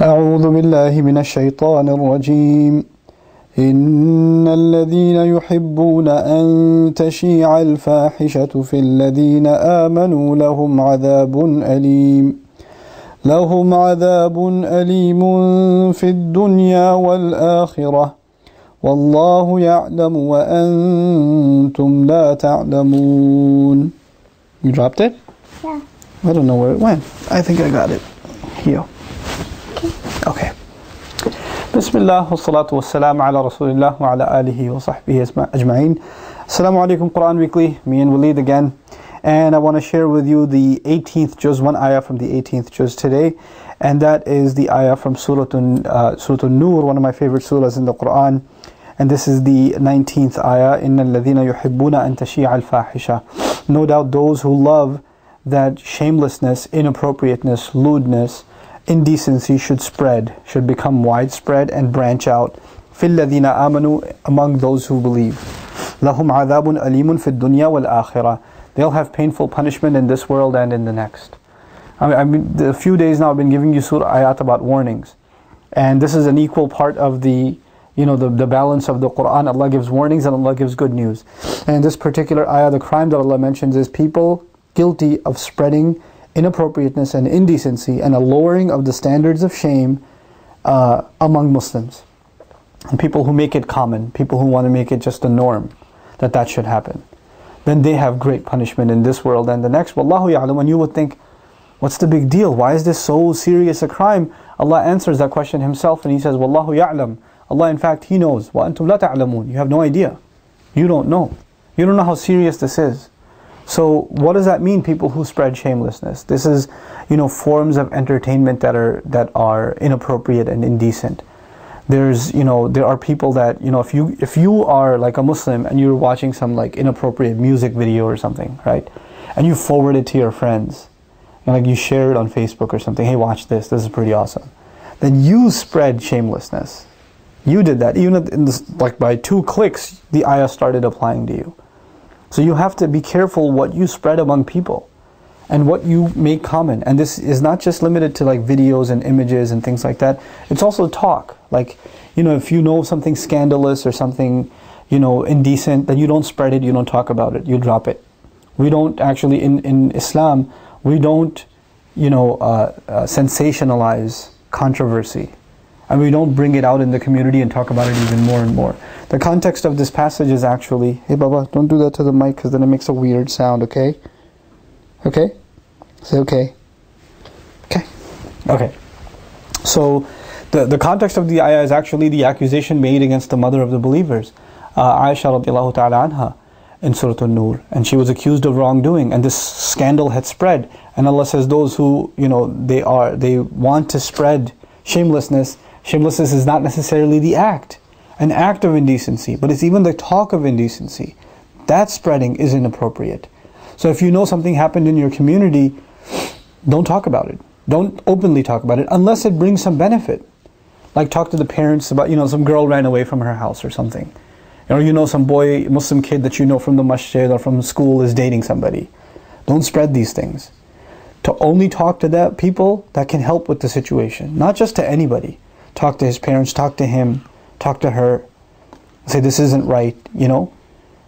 أعوذ بالله من الشيطان الرجيم إن الذين يحبون أن تشيع الفاحشة في الذين آمنوا لهم عذاب أليم في الدنيا والآخرة والله يعلم وأنتم لا تعلمون. You dropped it? Yeah. I don't know where it went. I think I got it. Here. Okay. Bismillah wa salatu wa salam ala Rasulillah wa ala alihi wa sahbihi ajma'in. Assalamu alaikum, Quran Weekly. Me and Waleed again. And I want to share with you the 18th juz, one ayah from the 18th juz today. And that is the ayah from Surah An-Nur, one of my favorite surahs in the Quran. And this is the 19th ayah. إِنَّ الَّذِينَ يُحِبُّونَ أَن تَشِيعَ الْفَاحِشَةَ. No doubt those who love that shamelessness, inappropriateness, lewdness, indecency should become widespread and branch out. فِي الَّذِينَ آمَنُوا, among those who believe. لَهُمْ عَذَابٌ أَلِيمٌ فِي الدُّنْيَا وَالْآخِرَةِ. They'll have painful punishment in this world and in the next. I mean, a few days now I've been giving you surah ayat about warnings. And this is an equal part of the balance of the Quran. Allah gives warnings and Allah gives good news. And in this particular ayah, the crime that Allah mentions is people guilty of spreading inappropriateness and indecency and a lowering of the standards of shame among Muslims. And people who make it common, people who want to make it just a norm, that should happen. Then they have great punishment in this world and the next. Wallahu ya'lam. And you would think, what's the big deal? Why is this so serious a crime? Allah answers that question Himself and He says, Wallahu ya'lam. Allah, in fact, He knows. وَأَنْتُمْ لَا تَعْلَمُونَ. You have no idea. You don't know. You don't know how serious this is. So what does that mean, people who spread shamelessness? This is, forms of entertainment that are inappropriate and indecent. There are people that, if you are like a Muslim and you're watching some like inappropriate music video or something, right? And you forward it to your friends, and like you share it on Facebook or something, hey, watch this is pretty awesome. Then you spread shamelessness. You did that. Even by 2 clicks, the ayah started applying to you. So you have to be careful what you spread among people and what you make common. And this is not just limited to like videos and images and things like that. It's also talk. Like, if you know something scandalous or something, indecent, then you don't spread it, you don't talk about it, you drop it. We don't actually, in Islam, we don't, sensationalize controversy. And we don't bring it out in the community and talk about it even more and more. The context of this passage is actually, hey Baba, don't do that to the mic because then it makes a weird sound, okay? Okay? Say okay. Okay. Okay. So, the context of the ayah is actually the accusation made against the mother of the believers, Aisha radiallahu ta'ala anha, in Surah An-Nur. And she was accused of wrongdoing, and this scandal had spread. And Allah says those who, they want to spread shamelessness. Shamelessness is not necessarily an act of indecency, but it's even the talk of indecency. That spreading is inappropriate. So if you know something happened in your community, don't talk about it. Don't openly talk about it unless it brings some benefit. Like talk to the parents about, some girl ran away from her house or something. Or some boy, Muslim kid that you know from the masjid or from school is dating somebody. Don't spread these things. To only talk to that people that can help with the situation. Not just to anybody. Talk to his parents, talk to him, talk to her. Say this isn't right,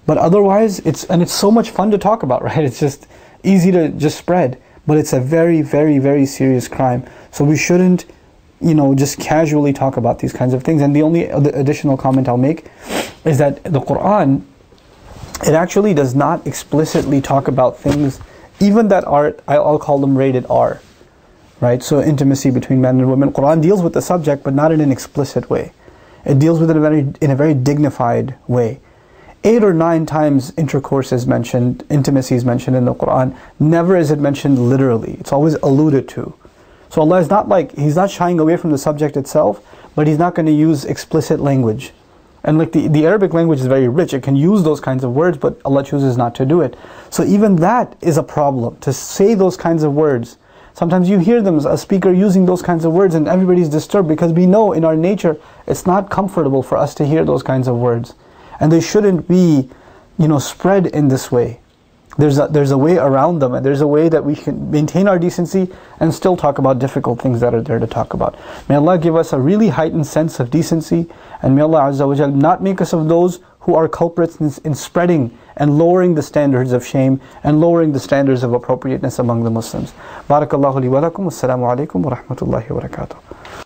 But otherwise, it's so much fun to talk about, right? It's just easy to just spread. But it's a very, very, very serious crime. So we shouldn't, just casually talk about these kinds of things. And the only additional comment I'll make is that the Quran, it actually does not explicitly talk about things, even that are, I'll call them rated R. Right? So intimacy between men and women. Quran deals with the subject, but not in an explicit way. It deals with it in a very dignified way. 8 or 9 times intercourse is mentioned, intimacy is mentioned in the Quran. Never is it mentioned literally. It's always alluded to. So Allah is not He's not shying away from the subject itself, but He's not going to use explicit language. And the Arabic language is very rich. It can use those kinds of words, but Allah chooses not to do it. So even that is a problem, to say those kinds of words. Sometimes you hear them, a speaker using those kinds of words, and everybody's disturbed because we know in our nature it's not comfortable for us to hear those kinds of words. And they shouldn't be, spread in this way. There's a way around them, and there's a way that we can maintain our decency and still talk about difficult things that are there to talk about. May Allah give us a really heightened sense of decency, and may Allah Azza wa Jal not make us of those who are culprits in spreading and lowering the standards of shame and lowering the standards of appropriateness among the Muslims. Barakallahu li wa lakum. Assalamu alaikum wa rahmatullahi wa barakatuh.